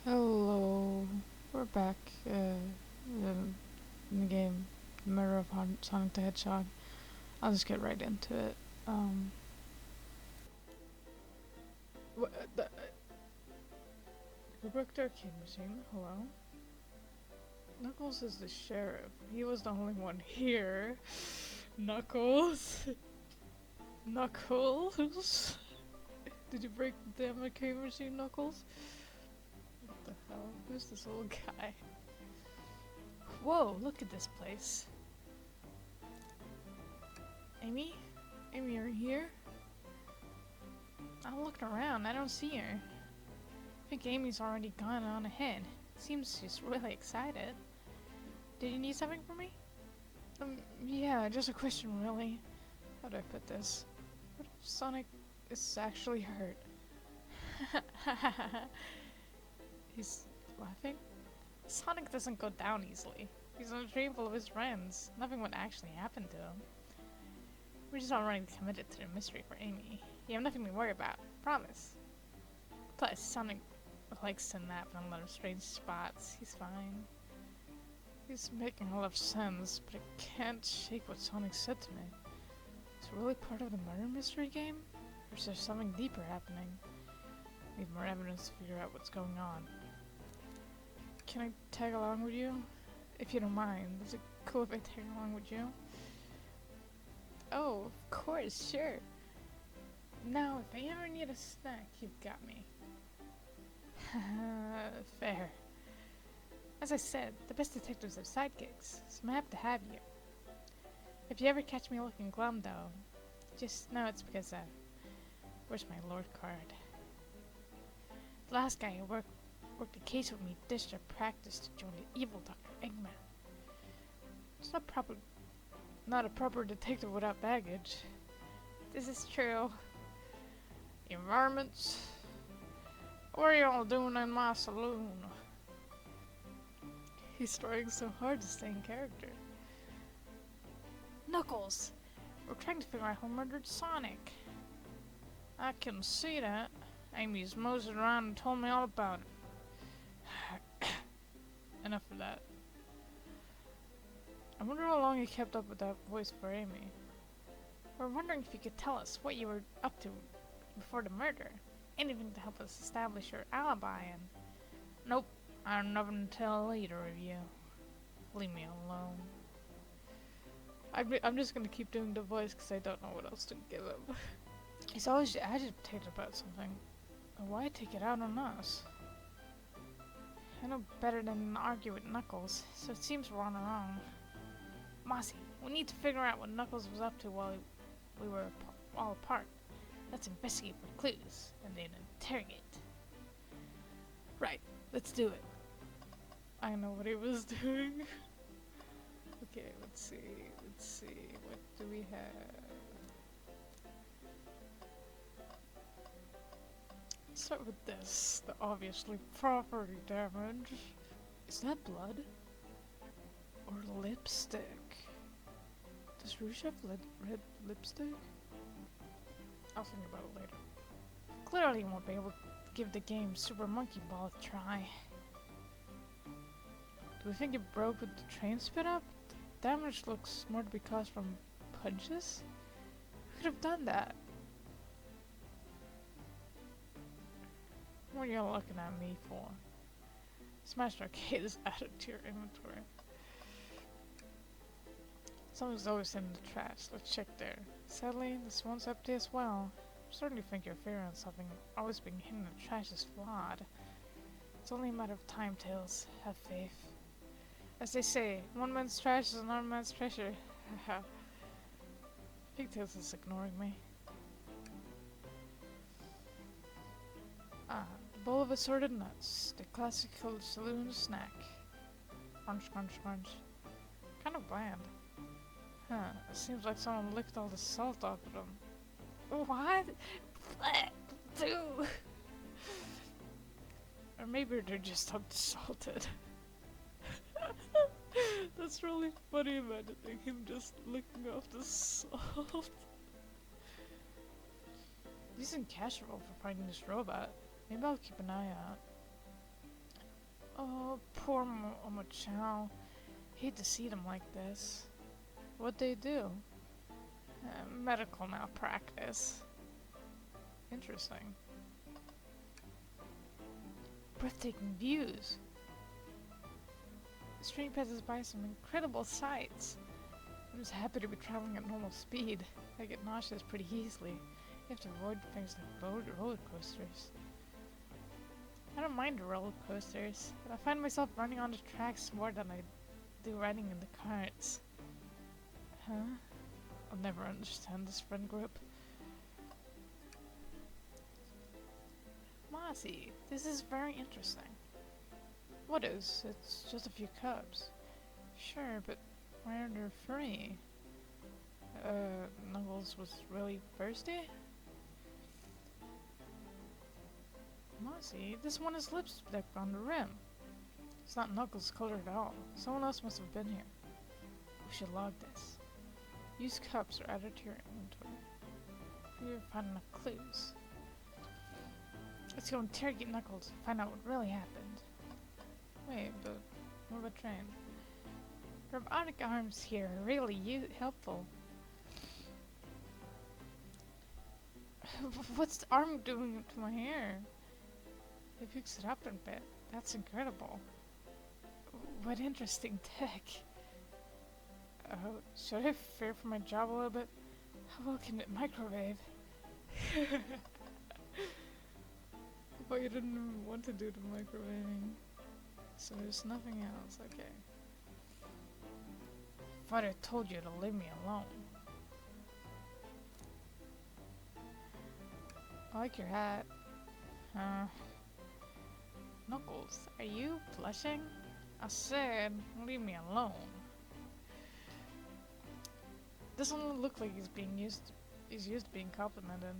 Hello, we're back in the game, The Murder of Sonic the Hedgehog. I'll just get right into it. What, we broke the arcade machine. Hello. Knuckles is the sheriff. He was the only one here. Knuckles. Knuckles. Did you break the damn arcade machine, Knuckles? What the hell? Who's this old guy? Whoa! Look at this place. Amy? Amy, are you here? I'm looking around, I don't see her. I think Amy's already gone on ahead. Seems she's really excited. Did you need something from me? Yeah, just a question really. How do I put this? What if Sonic is actually hurt? He's laughing? Sonic doesn't go down easily. He's on a train full of his friends. Nothing would actually happen to him. We're just already committed to the mystery for Amy. You have nothing to worry about. Promise. Plus, Sonic likes to nap in a lot of strange spots. He's fine. He's making a lot of sense, but I can't shake what Sonic said to me. Is it really part of the murder mystery game? Or is there something deeper happening? Need more evidence to figure out what's going on. Can I tag along with you? If you don't mind. Is it cool if I tag along with you? Oh, of course, sure. Now, if I ever need a snack, you've got me. Fair. As I said, the best detectives have sidekicks, so I'm happy to have you. If you ever catch me looking glum, though, just know it's because, where's my Lord card? The last guy who worked the case with me ditched our practice to join the evil Dr. Eggman. It's not a proper detective without baggage. This is true. Environments? What are y'all doing in my saloon? He's trying so hard to stay in character. Knuckles! We're trying to figure out who murdered Sonic. I can see that. Amy's moseyed around and told me all about it. Enough of that. I wonder how long you kept up with that voice for Amy. We're wondering if you could tell us what you were up to before the murder. Anything to help us establish your alibi and... Nope, I have nothing to tell either of you. Leave me alone. I'm just gonna keep doing the voice because I don't know what else to give him. He's always agitated about something. Why take it out on us? I know better than to argue with Knuckles, so it seems we're on our own. Mossy, we need to figure out what Knuckles was up to while we were all apart. Let's investigate for clues, and then interrogate. Right, let's do it. I know what he was doing. Okay, let's see, what do we have? Let's start with this, the obviously property damage. Is that blood? Or lipstick? Does Rouge have red lipstick? I'll think about it later. Clearly won't be able to give the game Super Monkey Ball a try. Do we think it broke with the train spit up? The damage looks more to be caused from punches? Who could have done that? What are you looking at me for? Smashed Arcade is added to your inventory. Something's always in the trash. Let's check there. Sadly, this one's empty as well. I certainly think your fear on something always being hidden in the trash is flawed. It's only a matter of time, Tails. Have faith. As they say, one man's trash is another man's treasure. Haha. I think Tails is ignoring me. Ah, the bowl of assorted nuts. The classical saloon snack. Crunch, crunch, crunch. Kind of bland. Huh, it seems like someone licked all the salt off of them. What? Dude. Or maybe they're just unsalted. That's really funny imagining him just licking off the salt. Decent cash roll for finding this robot. Maybe I'll keep an eye out. poor Omochao. Hate to see them like this. What'd they do? Medical malpractice. Interesting. Breathtaking views. The stream passes by some incredible sights. I'm just happy to be traveling at normal speed. I get nauseous pretty easily. You have to avoid things like roller coasters. I don't mind roller coasters, but I find myself running on the tracks more than I do riding in the carts. Huh? I'll never understand this friend group. Mossy, this is very interesting. What is? It's just a few cups. Sure, but why are there free? Knuckles was really thirsty? Mossy, this one has lipstick on the rim. It's not Knuckles' color at all. Someone else must have been here. We should log this. Used cups are added to your inventory. If you find enough clues. Let's go interrogate Knuckles, find out what really happened. Wait, but what about Train? Robotic arms here are really helpful. What's the arm doing to my hair? It picks it up a bit. That's incredible. What interesting tech. Should I fear for my job a little bit? How well can it microwave? But you didn't want to do the microwaving. So there's nothing else, okay. Thought I told you to leave me alone. I like your hat. Knuckles, are you blushing? I said, leave me alone. Doesn't look like he's used to being complimented.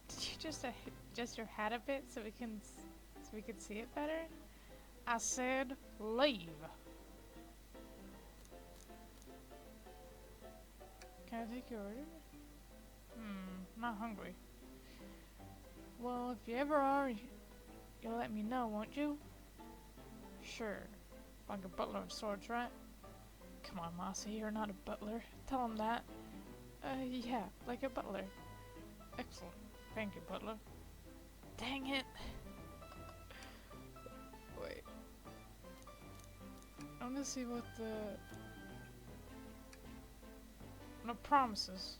Did you just adjust your hat a bit so we can see it better? I said, leave. Can I take your order? Not hungry. Well, if you ever are, you'll let me know, won't you? Sure. Like a butler of sorts, right? Come on, Mossy, you're not a butler. Tell him that. Yeah, like a butler. Excellent. Thank you, butler. Dang it. Wait. I'm gonna see what the... No promises.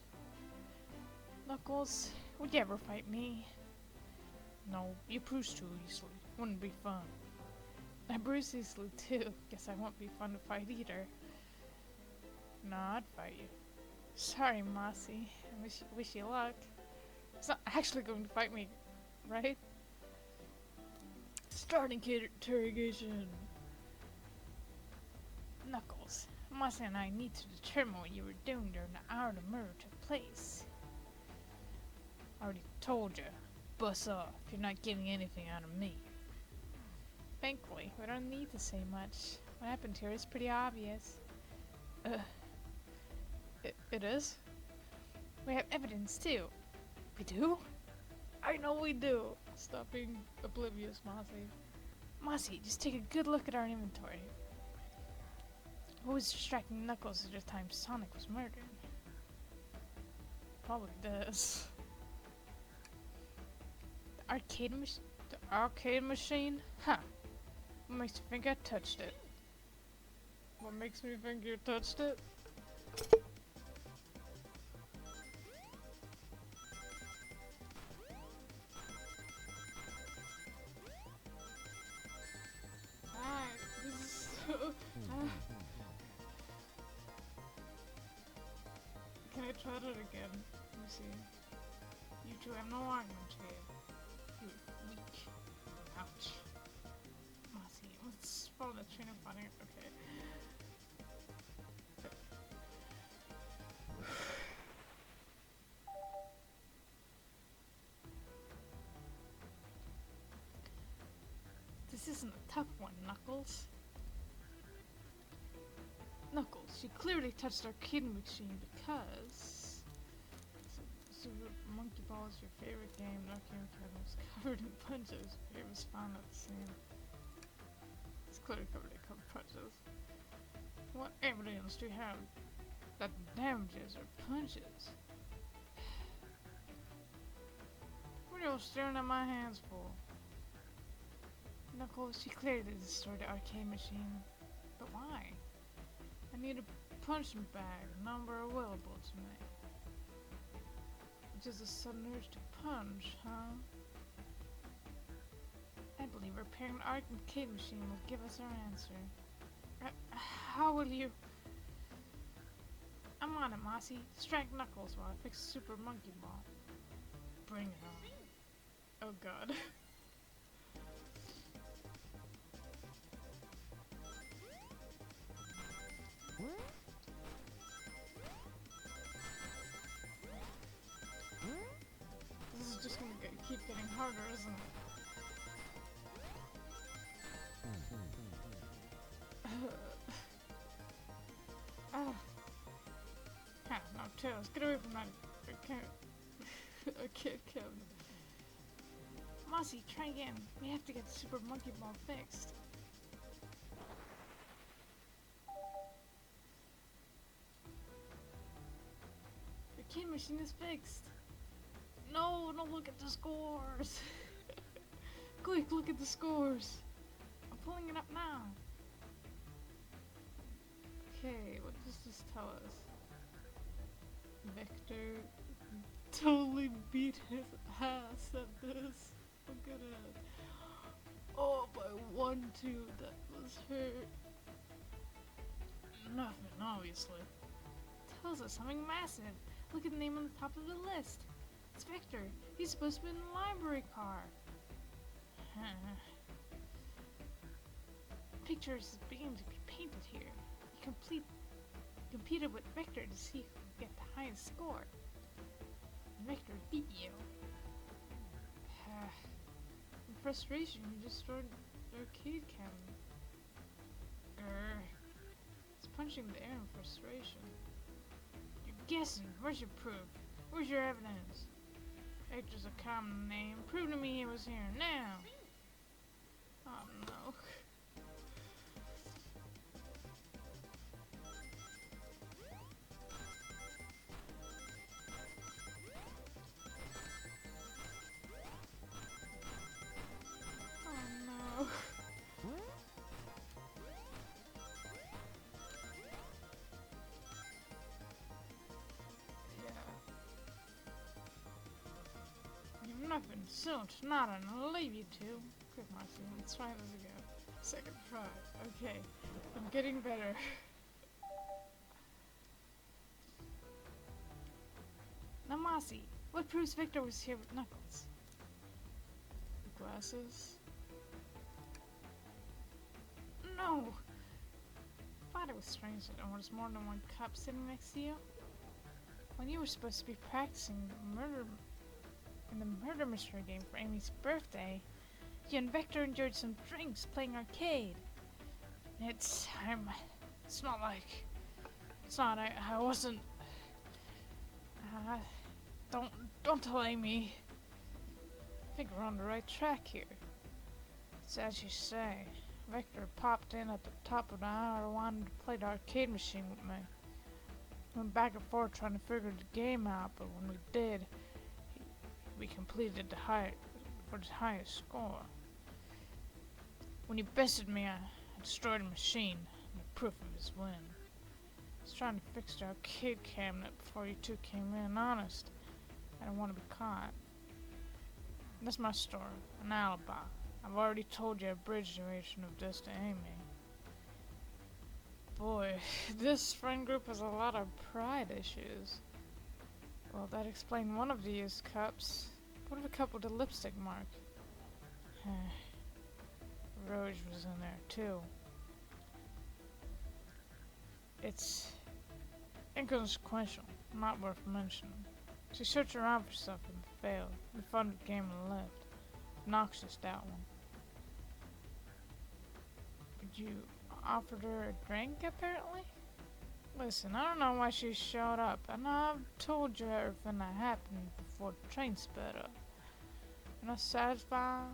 Knuckles, would you ever fight me? No, you bruise too easily. Wouldn't be fun. I bruise easily too. Guess I won't be fun to fight either. No, I'd fight you. Sorry, Mossy. I wish you luck. It's not actually going to fight me, right? Starting interrogation. Knuckles, Mossy and I need to determine what you were doing during the hour the murder took place. I already told you. Bust off. You're not getting anything out of me. Thankfully, we don't need to say much. What happened here is pretty obvious. It is? We have evidence too. We do? I know we do. Stop being oblivious, Mossy. Mossy, just take a good look at our inventory. Who was distracting Knuckles at the time Sonic was murdered? Probably this. The arcade machine? Huh. What makes you think I touched it? What makes me think you touched it? This is so... Can I try that again? Let me see. You two have no argument here. You're weak. Ouch. Mossy, let's follow the train of thought. Okay. This isn't a tough one, Knuckles. Knuckles, you clearly touched our kidding machine because... Super Monkey Ball is your favorite game. Knocking your was covered in punches. It was found at the scene. clearly covered in punches. What evidence do you have that the damages are punches? What are you staring at my hands for? Knuckles, she clearly destroyed the arcade machine. But why? I need a punching bag, a number available to me. Just a sudden urge to punch, huh? I believe repairing the arcade machine will give us our answer. How will you? I'm on it, Mossy. Strike Knuckles while I fix Super Monkey Ball. Bring it on. Oh god. This is just gonna keep getting harder, isn't it? No, Tails, get away from that arcade cabinet. Mossy, try again. We have to get the Super Monkey Ball fixed. The arcade machine is fixed. No, don't look at the scores. Quick, look at the scores. I'm pulling it up now. Okay, what does this tell us? Vector totally beat his ass at this. Look at it. Oh, by 1-2, that was hurt. Nothing, obviously. Tells us something massive. Look at the name on the top of the list. It's Vector. He's supposed to be in the library car. Pictures beginning to be painted here. You competed with Vector to see who could get the highest score. Vector beat you. In frustration, you destroyed the arcade cabinet. It's punching the air in frustration. You're guessing. Where's your proof? Where's your evidence? Vector's a common name. Prove to me he was here now. Oh no. Nothing, soon, not I'll leave you two. Quick, Marcy, let's try this again. Second try. Okay, I'm getting better. Now, Mossy, what proves Victor was here with Knuckles? The glasses? No! Thought it was strange that there was more than one cup sitting next to you. When you were supposed to be practicing the murder mystery game for Amy's birthday, you and Vector enjoyed some drinks playing arcade. It's not, I wasn't, don't tell Amy. I think we're on the right track here. It's as you say, Vector popped in at the top of the hour, wanted to play the arcade machine with me. Went back and forth trying to figure the game out, but when we did, we completed the highest score. When he bested me, I destroyed the machine, and the proof of his win. I was trying to fix the arcade cabinet before you two came in. Honest, I didn't want to be caught. And that's my story, an alibi. I've already told you a abridged version of this to Amy. Boy, this friend group has a lot of pride issues. Well, that explained one of the used cups. What of a cup with a lipstick mark? Rouge was in there, too. It's inconsequential, not worth mentioning. She searched around for stuff and failed. We found the game and left. Noxious, that one. But you offered her a drink, apparently? Listen, I don't know why she showed up, and I've told you everything that happened before the train sped up. You're not satisfied?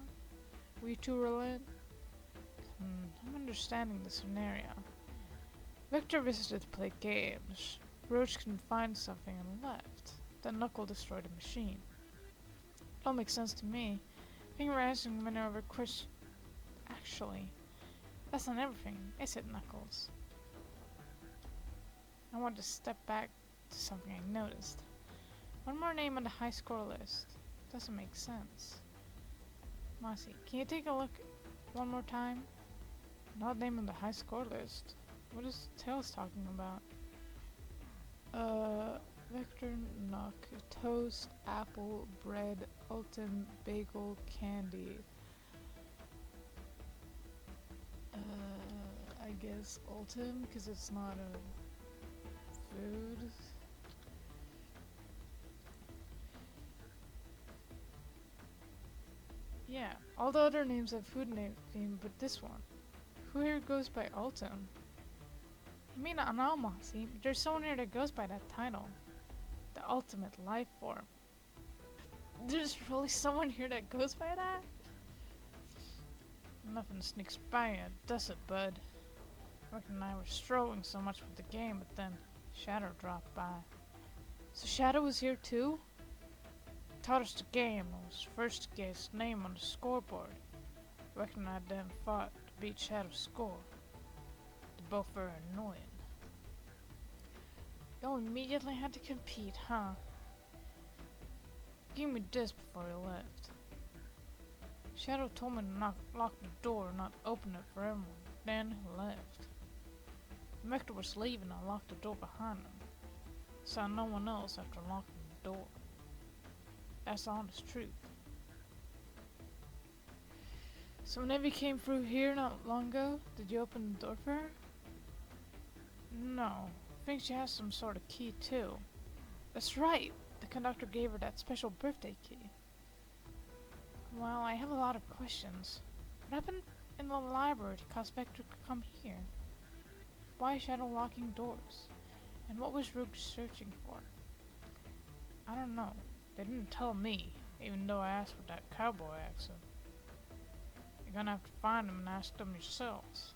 We two relent? I'm understanding the scenario. Victor visited to play games. Roach couldn't find something and left. Then Knuckle destroyed a machine. It all makes sense to me. Being raising many over question. Actually, that's not everything, is it, Knuckles? I want to step back to something I noticed. One more name on the high score list. Doesn't make sense. Mossy, can you take a look one more time? Not name on the high score list. What is Tails talking about? Vector Knock, toast, apple, bread, Ultim, bagel, candy. I guess Ultim, because it's not a food. Yeah, all the other names have food name theme, but this one. Who here goes by Ultim? I mean, not know, Mossy, but there's someone here that goes by that title. The ultimate life form. There's really someone here that goes by that? Nothing sneaks by you, does it, bud? Rick and I were strolling so much with the game, but then Shadow dropped by. So Shadow was here too? Taught us the game and was first to get his name on the scoreboard. Rick and I then fought to beat Shadow's score. They both were annoying. You immediately had to compete, huh? Give me this before he left. Shadow told me to lock the door, not open it for everyone. Then he left. Vector was leaving, I locked the door behind him. Saw no one else after locking the door. That's the honest truth. So when Evie came through here not long ago, did you open the door for her? No. I think she has some sort of key too. That's right! The conductor gave her that special birthday key. Well, I have a lot of questions. What happened in the library to cause Vector to come here? Why is Shadow locking doors? And what was Rogue searching for? I don't know. They didn't tell me, even though I asked with that cowboy accent. You're gonna have to find them and ask them yourselves.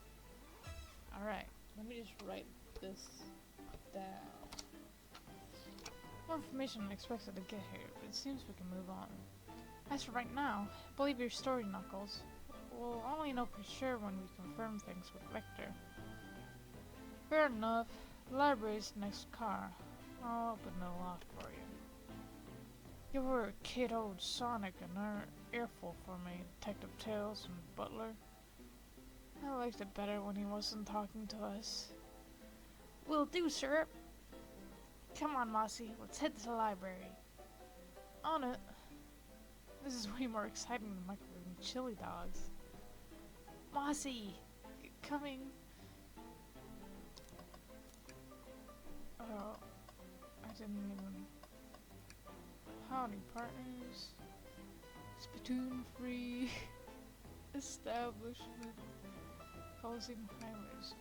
Alright, let me just write this down. More information than expected to get here, but it seems we can move on. As for right now, believe your story, Knuckles. We'll only know for sure when we confirm things with Vector. Fair enough. The library's next car. I'll open the lock for you. You were a kid old Sonic and earful for me, Detective Tails and Butler. I liked it better when he wasn't talking to us. Will do, sir. Come on, Mossy, let's head to the library. On it. This is way more exciting than microwaving chili dogs. Mossy! Coming! Oh, I didn't even... Howdy, partners. Spittoon free. Establishment. Closing highways.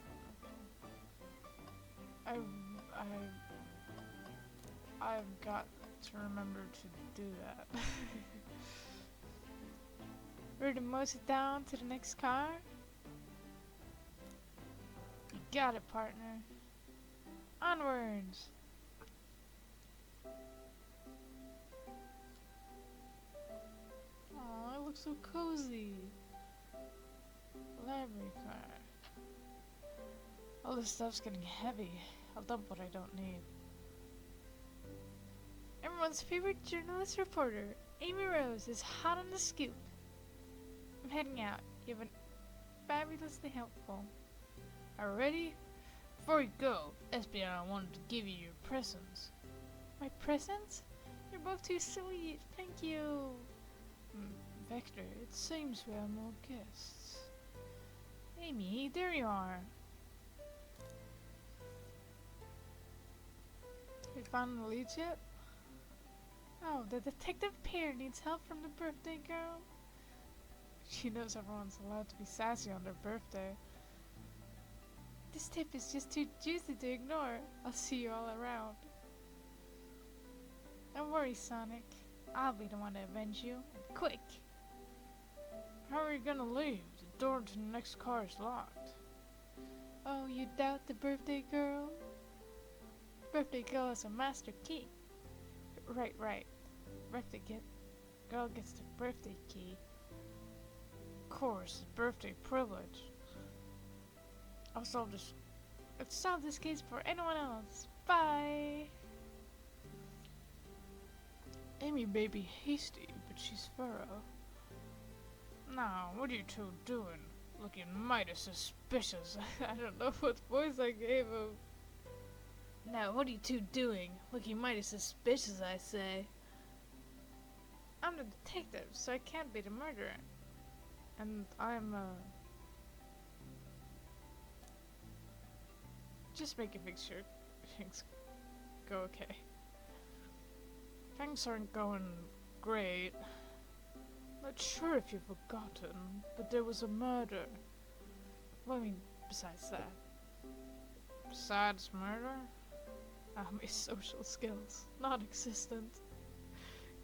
I've got to remember to do that. Ready to mouse it down to the next car? You got it, partner. Onwards! Aw, it looks so cozy. Library car. All this stuff's getting heavy. I'll dump what I don't need. Everyone's favorite journalist reporter, Amy Rose, is hot on the scoop. I'm heading out. You've been fabulously helpful. Already? Before you go, SBI wanted to give you your presents. My presents? You're both too sweet. Thank you. Vector, it seems we have more guests. Amy, there you are. We found the leads yet? Oh, the detective pair needs help from the birthday girl. She knows everyone's allowed to be sassy on their birthday. This tip is just too juicy to ignore. I'll see you all around. Don't worry, Sonic. I'll be the one to avenge you. And quick! How are you gonna leave? The door to the next car is locked. Oh, you doubt the birthday girl? The birthday girl has a master key. Right. Girl gets the birthday key. Of course, birthday privilege. I'll solve this case for anyone else. Bye. Amy may be hasty, but she's thorough. Now, what are you two doing? Looking mighty suspicious. I don't know what voice I gave him. Now, what are you two doing? Looking mighty suspicious, I say. I'm the detective, so I can't be the murderer. And I'm, just making sure things go okay. Things aren't going great. Not sure if you've forgotten, but there was a murder. Well, I mean, besides that. Besides murder? My social skills, non-existent.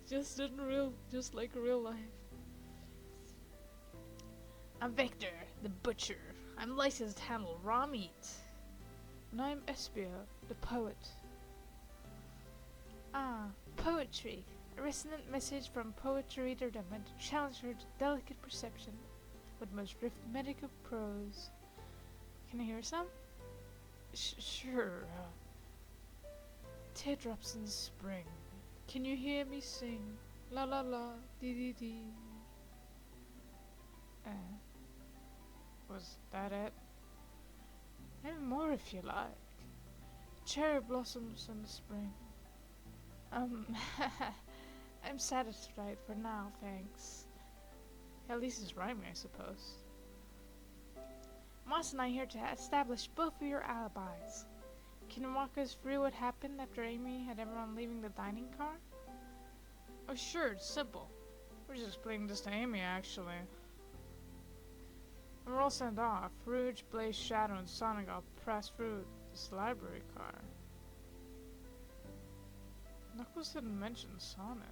Just like real life. I'm Victor, the butcher. I'm licensed to handle raw meat. And I'm Espia, the poet. Ah, poetry. A resonant message from poetry reader that meant to challenge her to delicate perception with most rhythmic of prose. Can I hear some? Sure. Teardrops in the spring. Can you hear me sing? La la la, dee dee dee. Was that it? Maybe more if you like. Cherry blossoms in the spring. I'm satisfied for now, thanks. At least it's rhyming, I suppose. Moss and I are here to establish both of your alibis. Can you walk us through what happened after Amy had everyone leaving the dining car? Oh sure, it's simple. We're just explaining this to Amy, actually. When we're all sent off, Rouge, Blaze, Shadow, and Sonic all pressed through this library car. Knuckles didn't mention Sonic.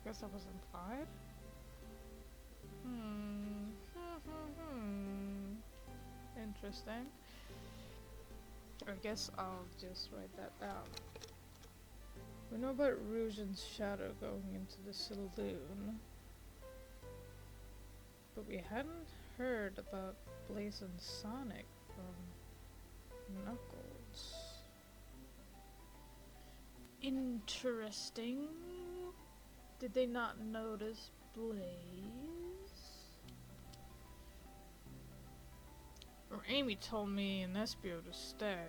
Guess that was implied? Interesting. I guess I'll just write that down. We know about Rouge and Shadow going into the saloon. But we hadn't heard about Blaze and Sonic from Knuckles. Interesting. Did they not notice Blaze? Or Amy told me and Espio to stay.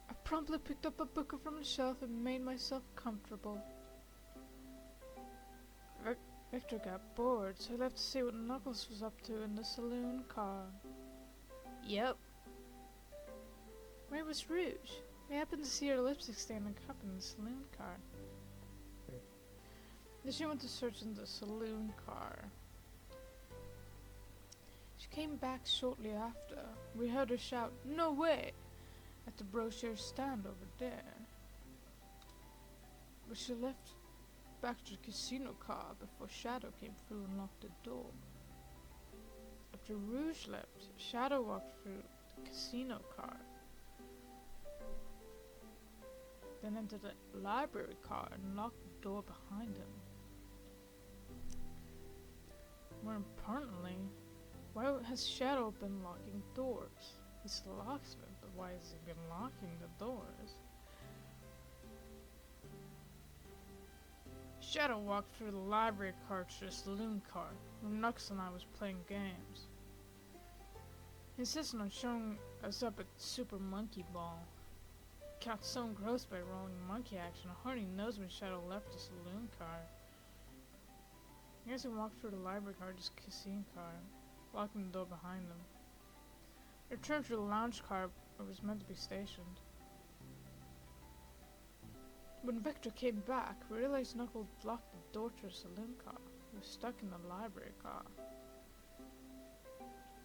I promptly picked up a book from the shelf and made myself comfortable. Victor got bored, so he left to see what Knuckles was up to in the saloon car. Yep. Where was Rouge? We happened to see her lipstick stain and cup in the saloon car. Then she went to search in the saloon car. She came back shortly after. We heard her shout, "No way!" at the brochure stand over there. But she left back to the casino car before Shadow came through and locked the door. After Rouge left, Shadow walked through the casino car. Then entered the library car and locked the door behind him. More importantly, why has Shadow been locking doors? He's the locksmith, but why has he been locking the doors? Shadow walked through the library car to the saloon car, where Nux and I was playing games. He insisted on showing us up at Super Monkey Ball. Got so engrossed by rolling monkey action, I hardly knows when Shadow left the saloon car. I guess he walked through the library car to the casino car, locking the door behind him. He returned to the lounge car where it was meant to be stationed. When Victor came back, we realized Knuckles locked the door to the saloon car. He was stuck in the library car.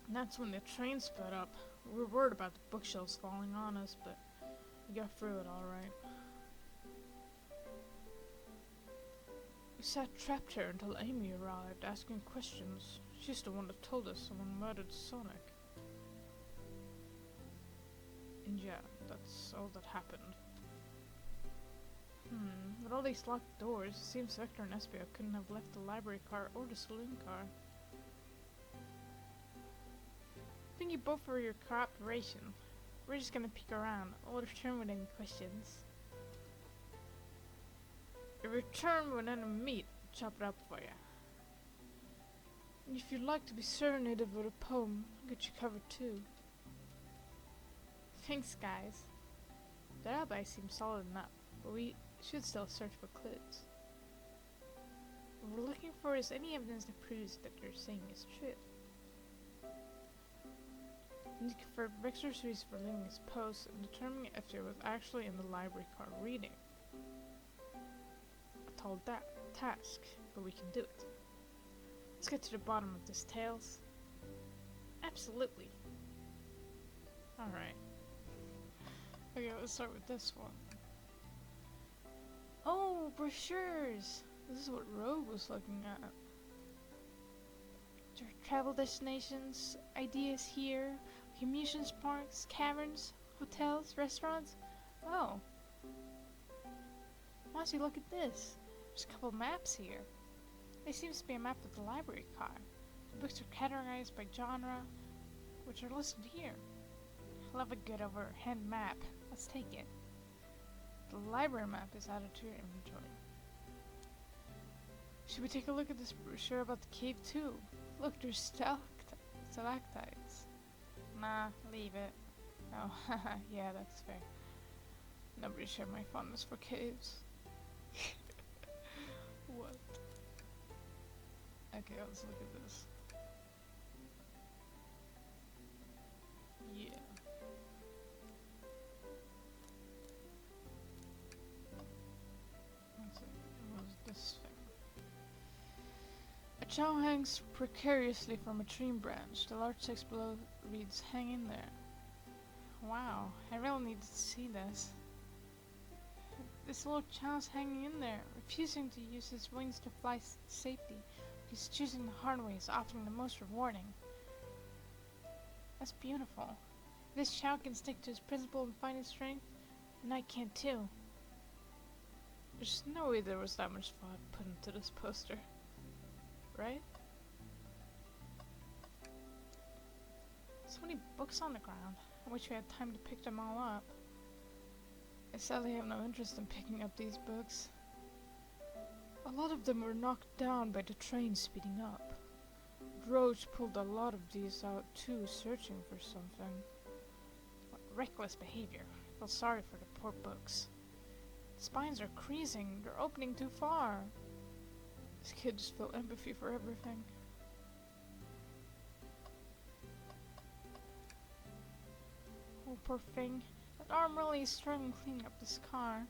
And that's when the train sped up. We were worried about the bookshelves falling on us, but we got through it alright. We sat trapped here until Amy arrived, asking questions. She's the one that told us someone murdered Sonic. And yeah, that's all that happened. With all these locked doors, it seems Vector and Espio couldn't have left the library car or the saloon car. Thank you both for your cooperation. We're just gonna peek around. I'll return with any questions. You return when enemy meet, chop it up for you. And if you'd like to be serenaded with a poem, I'll get you covered too. Thanks, guys. The alibi seems solid enough, but we should still search for clues. What we're looking for is any evidence that proves that you're saying is true. We need to convert Vexter's reason for leaving his post and determine if he was actually in the library car reading. A tall task, but we can do it. Let's get to the bottom of this, Tails. Absolutely. Alright. Okay, let's start with this one. Oh, brochures! This is what Rogue was looking at. There are travel destinations, ideas here, amusement parks, caverns, hotels, restaurants. Oh. Mossy, look at this. There's a couple maps here. There seems to be a map of the library car. The books are categorized by genre, which are listed here. I love a good overhand map. Let's take it. The library map is added to your inventory. Should we take a look at this brochure about the cave too? Look, there's stalactites. Nah, leave it. Oh, haha, yeah, that's fair. Nobody shared my fondness for caves. What? Okay, let's look at this. Yeah. Let's see, what was this thing? A chow hangs precariously from a tree branch. The large text below reads, "Hang in there." Wow, I really need to see this. This little chow's hanging in there, refusing to use his wings to fly to safety. He's choosing the hard way, is often the most rewarding. That's beautiful. If this chow can stick to his principle and find his strength, then I can too. There's no way there was that much thought put into this poster. Right? So many books on the ground. I wish we had time to pick them all up. I sadly have no interest in picking up these books. A lot of them were knocked down by the train speeding up. Roach pulled a lot of these out too, searching for something. What reckless behavior. I feel sorry for the poor books. The spines are creasing. They're opening too far. This kid just felt empathy for everything. Oh, poor thing. That arm really is struggling cleaning up this car.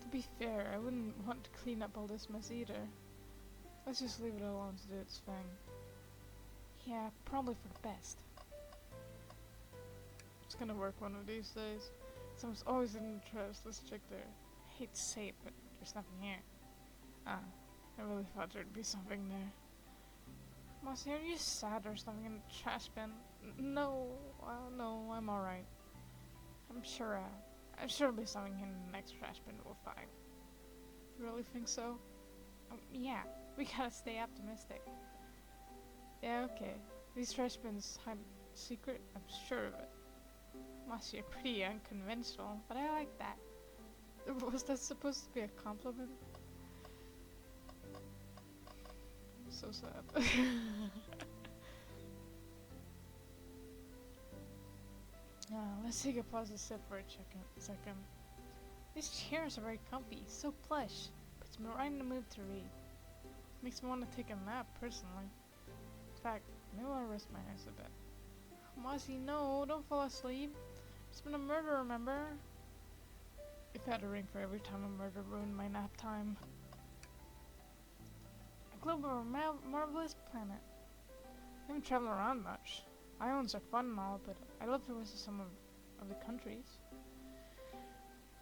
To be fair, I wouldn't want to clean up all this mess either. Let's just leave it alone to do its thing. Yeah, probably for the best. It's gonna work one of these days. Someone's always in the trash. Let's check there. I hate to say it, but there's nothing here. Ah, I really thought there'd be something there. Mossy, are you sad or something in the trash bin? No, no, I'm alright. I'm sure there'll be something in the next trash bin we'll find. You really think so? Yeah, we gotta stay optimistic. Yeah, okay. These trash bins hide secret, I'm sure of it. Mossy, you're pretty unconventional, but I like that. Was that supposed to be a compliment? So sad. Let's take a pause to sit for a second. These chairs are very comfy, so plush. Puts me right in the mood to read. Makes me want to take a nap, personally. In fact, maybe I'll rest my eyes a bit. Mossy, no, don't fall asleep. It's been a murder, remember? If I had a ring for every time a murder ruined my nap time. A globe of a marvelous planet. I haven't traveled around much. Islands are fun and all, but I love to visit some of the countries.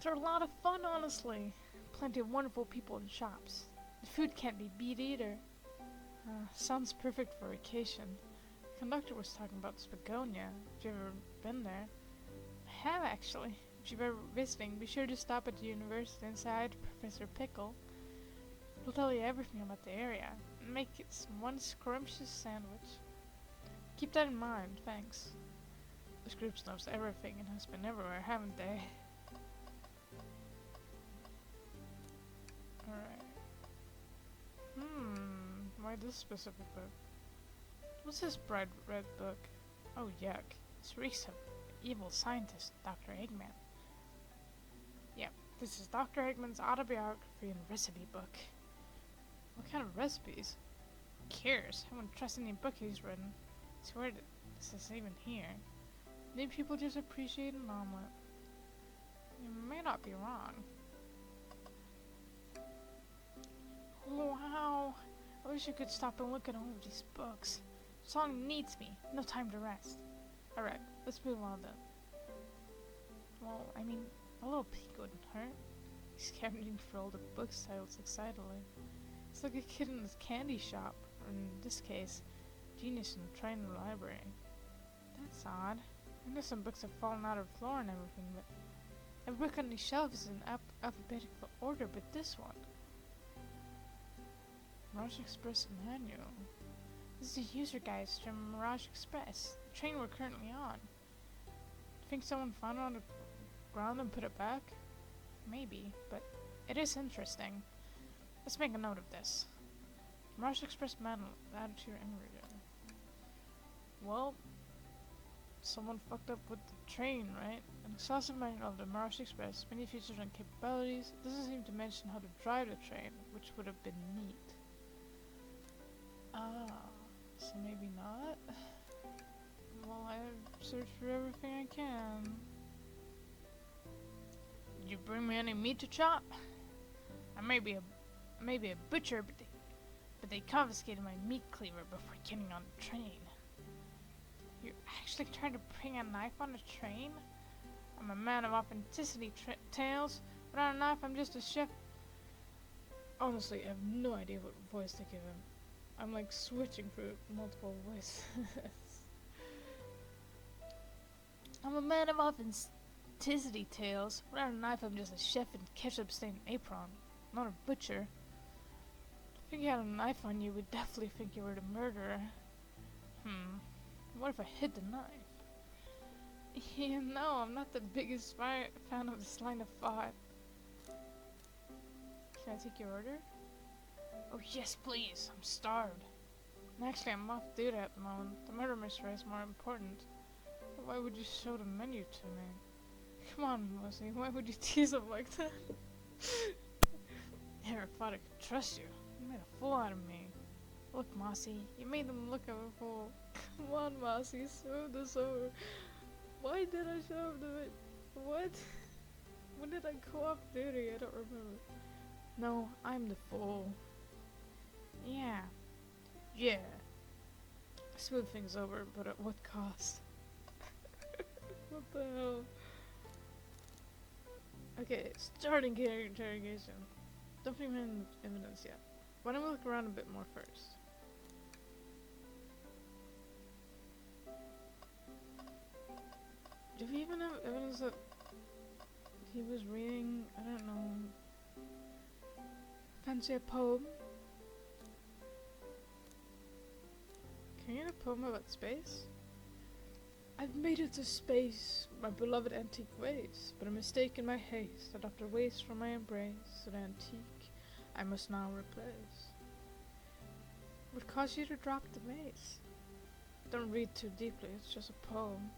They're a lot of fun, honestly. Plenty of wonderful people and shops. The food can't be beat either. Sounds perfect for vacation. The conductor was talking about Spagonia. Have you ever been there? I have actually. If you're ever visiting, be sure to stop at the university and say hi to Professor Pickle. He'll tell you everything about the area and make it one scrumptious sandwich. Keep that in mind, thanks. This group knows everything and has been everywhere, haven't they? Alright. Why this specific book? What's this bright red book? Oh yuck. It's reeks of evil scientist, Dr. Eggman. Yep, this is Dr. Eggman's autobiography and recipe book. What kind of recipes? Who cares? I wouldn't trust any book he's written. I swear this is even here. Maybe people just appreciate an omelet. You may not be wrong. Wow! I wish I could stop and look at all of these books. The song needs me. No time to rest. Alright, let's move on then. Well, I mean, a little peek wouldn't hurt. He's scavenging for all the book titles excitedly. It's like a kid in his candy shop, or in this case, genius in the train in the library. That's odd. I know some books have fallen out of the floor and everything, but every book on the shelf is in alphabetical order, but this one. Mirage Express Manual. This is a user guide from Mirage Express, the train we're currently on. Think someone found it on the ground and put it back? Maybe, but it is interesting. Let's make a note of this. Mirage Express Manual, added to your memory. Well, someone fucked up with the train, right? An exhaustive manual of the Mirage Express, many features and capabilities. It doesn't seem to mention how to drive the train, which would have been neat. So maybe not? Well, I've searched for everything I can. Did you bring me any meat to chop? I may be a butcher, but they confiscated my meat cleaver before getting on the train. You're actually trying to bring a knife on a train? I'm a man of authenticity, Tails. Without a knife, I'm just a chef. Honestly, I have no idea what voice to give him. I'm like switching through multiple voices. I'm a man of authenticity, Tails. Without a knife, I'm just a chef in ketchup-stained apron, not a butcher. If you had a knife on you, we'd definitely think you were the murderer. What if I hid the knife? You know, I'm not the biggest fan of this line of thought. Can I take your order? Oh yes, please. I'm starved. And actually, I'm off duty at the moment. The murder mystery is more important. But why would you show the menu to me? Come on, Mossy. Why would you tease him like that? Never thought I could trust you. You made a fool out of me. Look, Mossy. You made them look like a fool. Come on, Mossy. Smooth this over. Why did I show him to it? What? When did I go off duty? I don't remember. No, I'm the fool. Yeah. Yeah. Smooth things over, but at what cost? What the hell? Okay, starting interrogation. Don't bring in evidence yet. Why don't we look around a bit more first? Do we even have evidence that he was reading, I don't know, fancy a poem? Can you read a poem about space? I've made it to space, my beloved antique ways, but a mistake in my haste, that after waste from my embrace, an antique I must now replace. What caused you to drop the mace? Don't read too deeply, it's just a poem.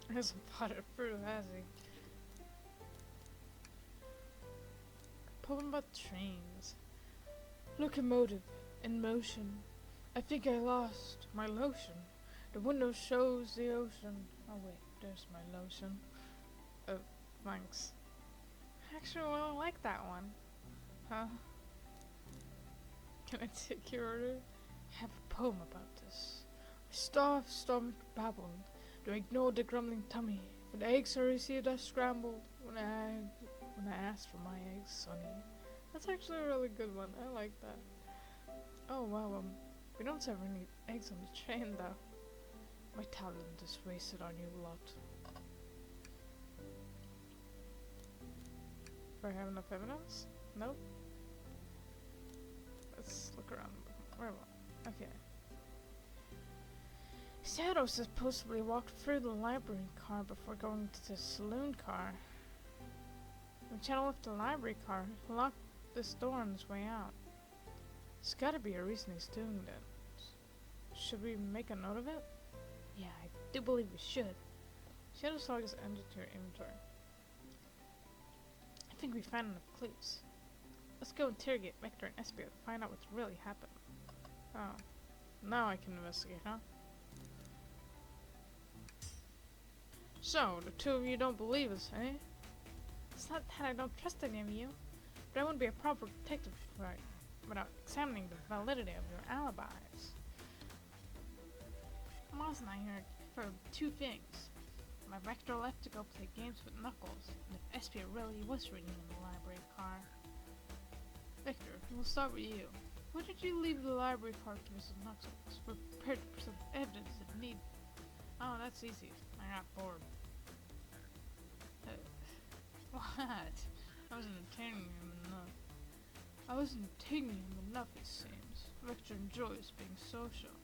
He hasn't thought it through, has he? A poem about trains. Locomotive, in motion. I think I lost my lotion. The window shows the ocean. Oh wait, there's my lotion. Oh, thanks. Actually, I don't like that one. Huh? Can I take your order? I have a poem about this. My starved stomach babbled. Do I ignore the grumbling tummy? When eggs are received, I scrambled. When I asked for my eggs, sonny, That's actually a really good one. I like that. Oh wow, we don't serve any eggs on the train though. My talent is wasted on you lot. Do I have enough evidence? Nope. Let's look around. Where am I? Okay. Shadow supposedly walked through the library car before going to the saloon car. When Shadow left the library car, he locked this door on his way out. There's gotta be a reason he's doing that. Should we make a note of it? Yeah, I do believe we should. Shadow's log is entered to your inventory. I think we found enough clues. Let's go interrogate Vector and Espio to find out what's really happened. Oh. Now I can investigate, huh? So, the two of you don't believe us, eh? It's not that I don't trust any of you, but I wouldn't be a proper detective without examining the validity of your alibis. Moss and I are for two things. My Vector left to go play games with Knuckles, and if Espio really was reading in the library car. Victor, we'll start with you. Why did you leave the library car to Mrs. Knuckles? We're prepared to present evidence if need. Oh, that's easy. I got bored. What? I wasn't entertaining him enough. It seems. Victor enjoys being social.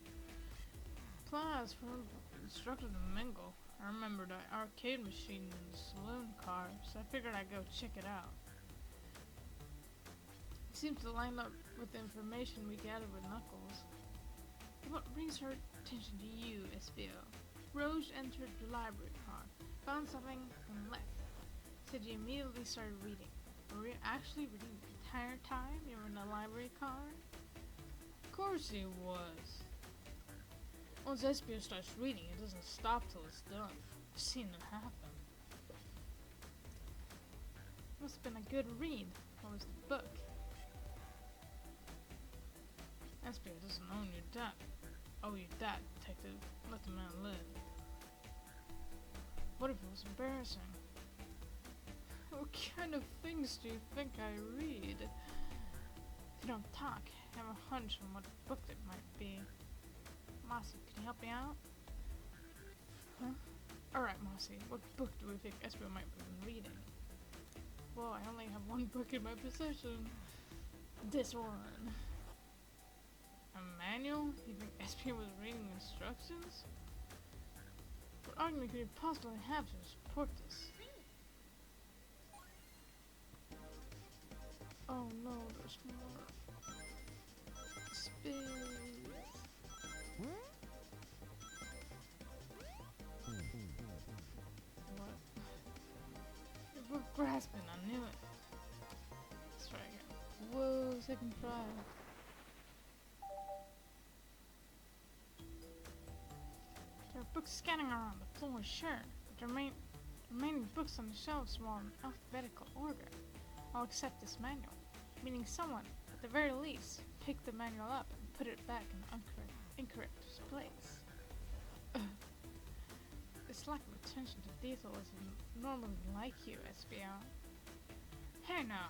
Plus, we're instructed to mingle. I remember the arcade machine in the saloon car, so I figured I'd go check it out. It seems to line up with the information we gathered with Knuckles. What brings her attention to you, Espio? Rose entered the library car, found something, and left. Said you immediately started reading. Were you actually reading the entire time you were in the library car? Of course he was. Once Espio starts reading, it doesn't stop till it's done. I've seen it happen. Must have been a good read. What was the book? Espio doesn't own your debt. Oh, your debt, detective. Let the man live. What if it was embarrassing? What kind of things do you think I read? If you don't talk, I have a hunch on what book it might be. Mossy, can you help me out? Huh? Alright, Mossy, what book do we think Espio might have been reading? Well, I only have one book in my possession. This one. A manual? You think Espio was reading instructions? What argument could you possibly have to support this? Oh no, there's more. Space. What? Your book grasping, I knew it. Let's try again. Whoa, second try. There are books scanning around the floor, sure, but the remaining books on the shelves were in alphabetical order. I'll accept this manual, meaning someone, at the very least, picked the manual up and put it back in the incorrect place. This lack of attention to detail isn't normally like you, Espio. Hey now,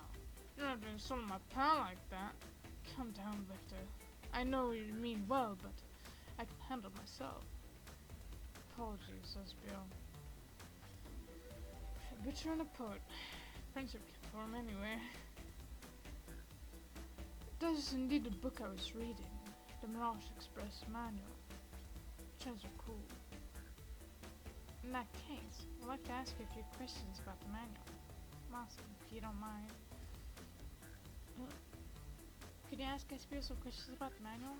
you don't have to insult my pal like that. Calm down, Victor. I know you mean well, but I can handle myself. Apologies, Espio. A butcher and a poet. Friendship can form anywhere. That is indeed the book I was reading, the Mirage Express manual. Chins are cool. In that case, I'd like to ask you a few questions about the manual. Mossy, if you don't mind. Could you ask Espio some questions about the manual?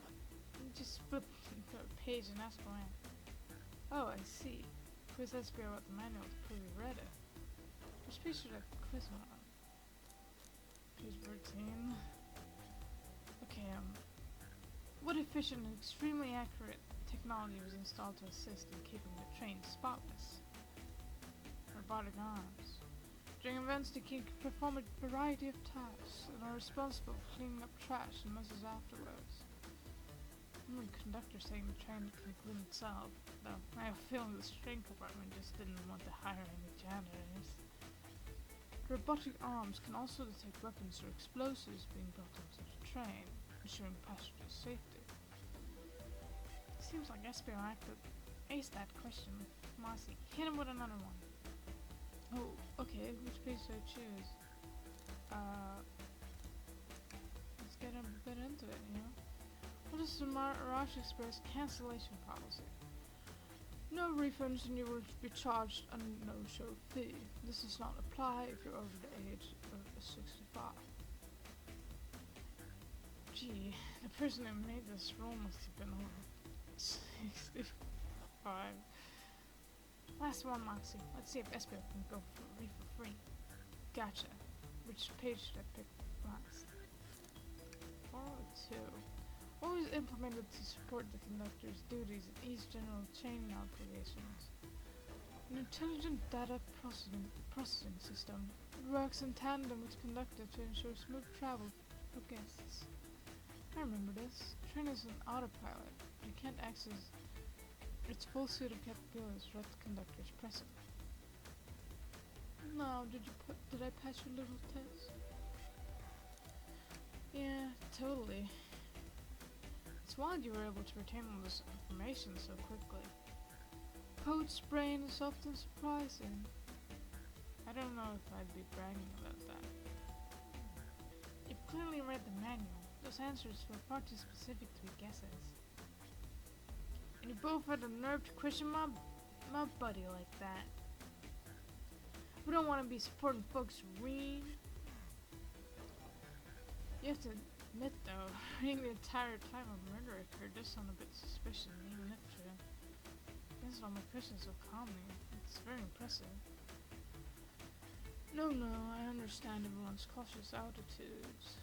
Just flip to a page and ask away. Oh, I see. Quiz Espio about the manual to prove you read it. Which page should I quiz him on? Page 13. Okay, what efficient and extremely accurate technology was installed to assist in keeping the train spotless? Robotic arms. During events, they can perform a variety of tasks and are responsible for cleaning up trash and messes afterwards. The conductor saying the train can clean itself, though I have a feeling the train compartment just didn't want to hire any janitors. Robotic arms can also detect weapons or explosives being brought onto the train, ensuring passenger safety. Seems like SBO aced that question. Marcy, hit him with another one. Oh, okay, which page should I choose? Let's get a bit into it, you know? What is the Mirage Express cancellation policy? No refunds and you will be charged a no-show fee. This does not apply if you're over the age of 65. Gee, the person who made this rule must have been over 65. Last one, Moxie. Let's see if SBO can go for free. Gotcha. Which page should I pick last? 402. Always implemented to support the conductor's duties and ease general training obligations. An intelligent data processing system. It works in tandem with the conductor to ensure smooth travel for guests. I remember this. The train is an autopilot, but you can't access its full suite of capabilities without the conductor's present. Now, did I pass your little test? Yeah, totally. It's wild you were able to retain all this information so quickly. Code's brain is often surprising. I don't know if I'd be bragging about that. You've clearly read the manual. Those answers were far too specific to be guesses. And you both had the nerve to question my buddy like that. We don't want to be supporting folks who read. You have to admit though, reading the entire time a murder occurred does sound a bit suspicious, even if true. Answered all my questions so calmly. It's very impressive. No, I understand everyone's cautious attitudes.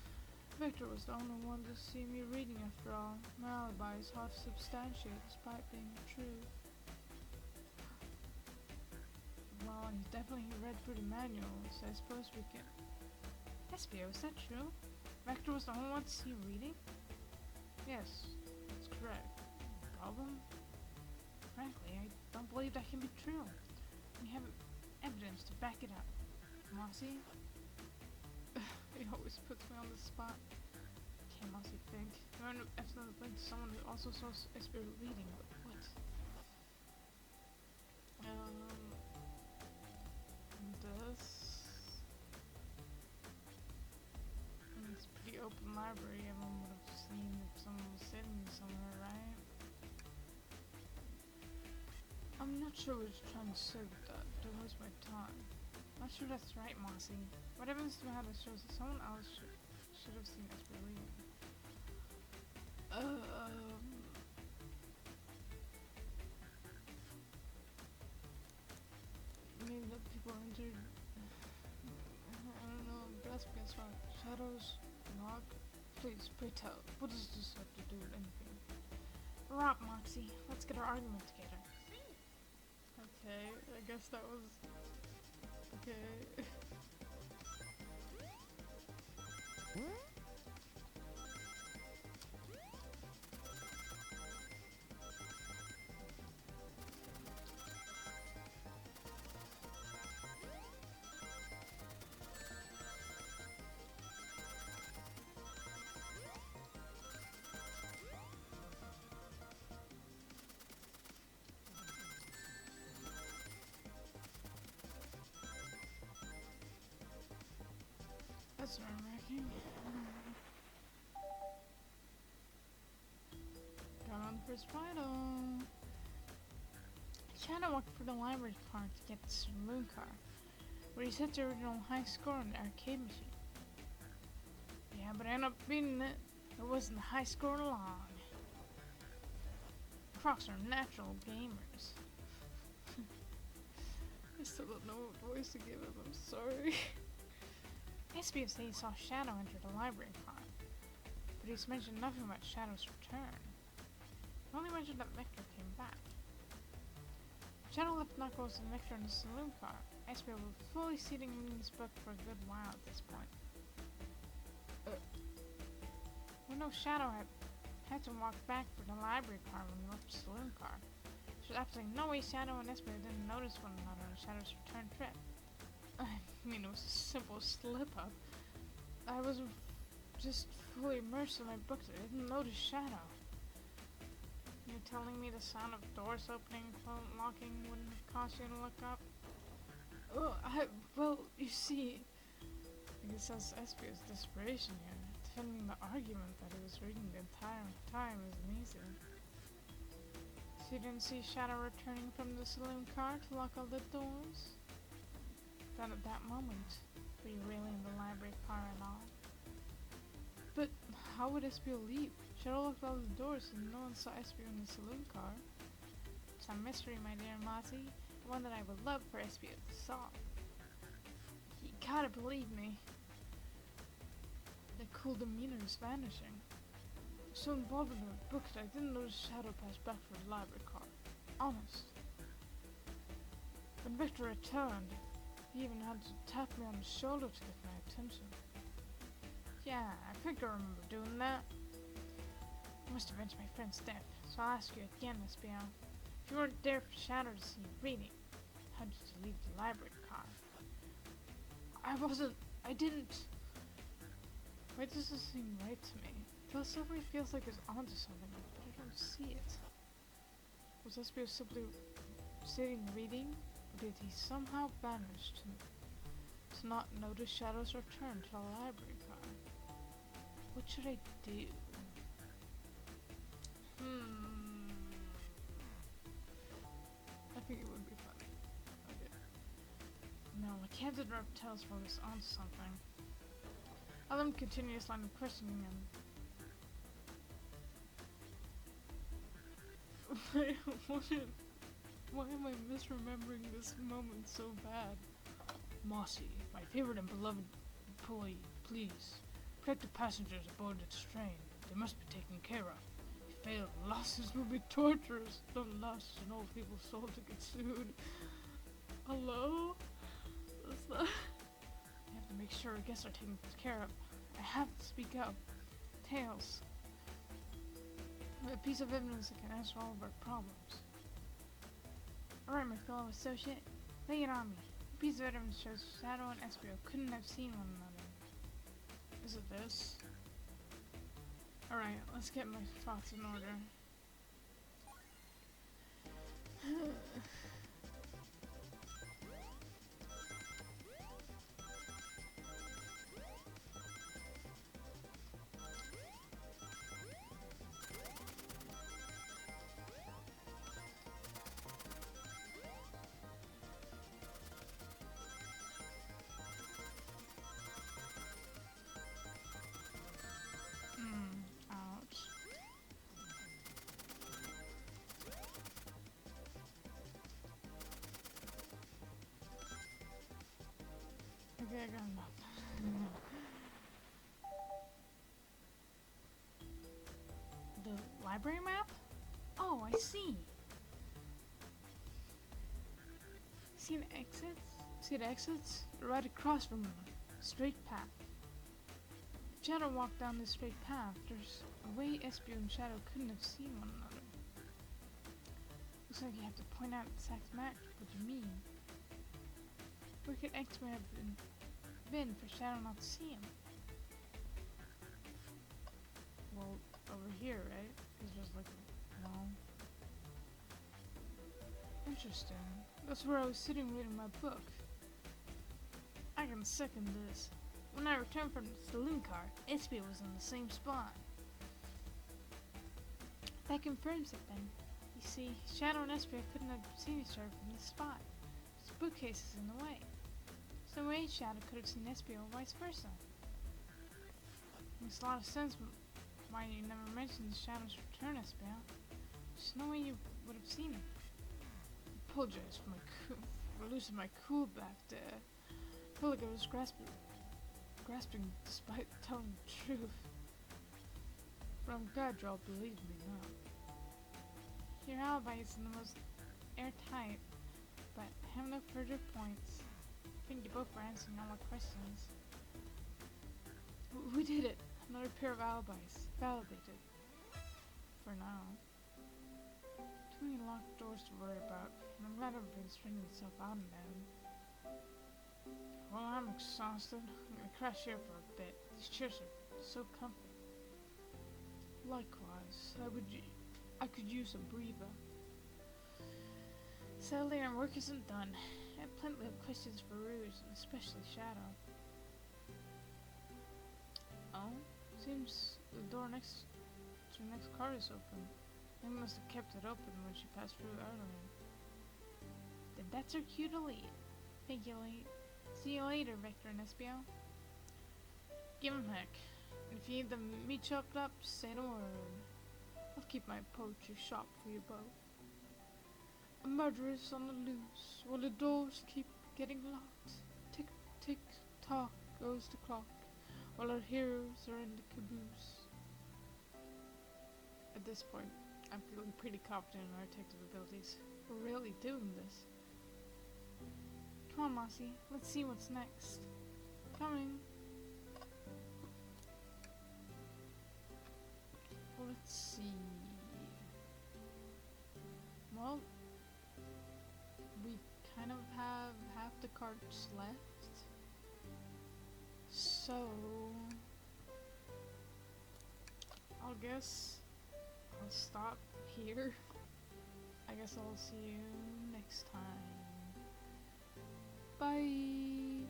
Victor was the only one to see me reading after all. My alibi is hard to substantiate despite being true. Well, he definitely read through the manual, so I suppose we can... SBO, is that true? Vector was the only one to see you reading? Yes, that's correct. Problem? Frankly, I don't believe that can be true. We have evidence to back it up. Mossy? He always puts me on the spot. Okay, Mossy, think. You want to accidentally link to someone who also saw SBO reading, but what? This... It's a pretty open library. Everyone would have seen if someone was sitting somewhere, right? I'm not sure what you're trying to say with that. Don't waste my time. Not sure that's right, Mossy. What evidence do we have that shows that someone else should have seen us reading? Maybe the people entered. I don't know. That's against my shadows. Knock. Please, pray tell. What does this have to do with anything? Right, Moxie. Let's get our argument together. Okay, I guess that was... Okay. That's what I'm making. Got on the first final. Shadow walked through the library park to get the saloon car, where he set the original high score on the arcade machine. Yeah, but I ended up beating it. It wasn't the high score long. Crocs are natural gamers. I still don't know what voice to give him, I'm sorry. SBO said he saw Shadow enter the library car, but he's mentioned nothing about Shadow's return. He only mentioned that Vector came back. Shadow left Knuckles and Vector in the saloon car. SBO was fully sitting in his book for a good while at this point. We know Shadow had to walk back for the library car when he left the saloon car. There's absolutely no way Shadow and SBO didn't notice one another on Shadow's return trip. I mean, it was a simple slip-up. I was just fully immersed in my books. I didn't notice shadow. You're telling me the sound of doors opening, locking wouldn't have caused you to look up? Well, you see, I guess that's Espio's desperation here, defending the argument that he was reading the entire time is amazing. So you didn't see Shadow returning from the saloon car to lock all the doors? Then at that moment, were you really in the library car at all? But how would Espio leave? Shadow locked all the doors and no one saw Espio in the saloon car. It's a mystery, my dear Marty, one that I would love for Espio to solve. You gotta believe me. The cool demeanor is vanishing. I'm so involved in the book that I didn't notice Shadow pass back for the library car. Honest. When Victor returned, he even had to tap me on the shoulder to get my attention. Yeah, I think I remember doing that. I must have avenged my friend's death, so I'll ask you again, Espio. If you weren't there for Shadow to see you reading, how did you leave the library car? I didn't. Why does this seem right to me? Philosophy feels like it's onto something, but I don't see it. Was Espio simply sitting reading, or did he somehow vanish to not notice Shadow's return to the library car? What should I do? I think it would be funny. Okay. No, I can't interrupt Tails while he's on something. I'll let him continue his line of questioning him. Why am I misremembering this moment so bad? Mossy, my favorite and beloved employee, please. Protect the passengers aboard this train. They must be taken care of. If failed, losses will be torturous. Don't last an old people's soul to get sued. Hello? That's not... I have to make sure guests are taken care of. I have to speak up. Tails. A piece of evidence that can answer all of our problems. Alright, my fellow associate. Lay it on me. A piece of evidence shows Shadow and Espio couldn't have seen one another. Is it this? Alright, let's get my thoughts in order. Ouch. Okay, I got enough. The library map? Oh, I see. See the exits? See the exits? Right across from them. Straight path. If Shadow walked down this straight path, there's a way Espio and Shadow couldn't have seen one another. Looks like you have to point out exact match what you mean. Where could X may have been for Shadow not to see him? Well, over here, right? It's just like, no. Interesting. That's where I was sitting reading my book. I can second this. When I returned from the saloon car, Espio was in the same spot. That confirms it then. You see, Shadow and Espio couldn't have seen each other from this spot. This bookcase is in the way. So no way Shadow could have seen Espio or vice versa. Makes a lot of sense why you never mentioned Shadow's return, Espio. There's no way you would have seen him. I apologize for losing my cool back there. I felt like I was grasping despite telling the truth. But I'm glad you all believe me now. Your alibi is the most airtight, but I have no further points. I think you both were answering all my questions. We did it! Another pair of alibis. Validated. For now. Too many locked doors to worry about, and I'm glad everything's straightened itself out in the end. Well, I'm exhausted. I'm gonna crash here for a bit. These chairs are so comfy. Likewise, I could use a breather. Sadly, our work isn't done. I have plenty of questions for Rouge, and especially Shadow. Oh? Seems the door next to the next car is open. They must have kept it open when she passed through earlier. Then that's her cue to leave. See you later, Victor and Espio. Give him heck. And if you need the meat chopped up, say the word. I'll keep my poetry shop for you both. A murderess on the loose, while the doors keep getting locked. Tick, tick, tock goes the clock, while our heroes are in the caboose. At this point, I'm feeling pretty confident in our detective abilities. We're really doing this. Come on, Mossy, let's see what's next. Coming. Let's see. Well, we kind of have half the carts left. So, I guess I'll stop here. I guess I'll see you next time. Bye!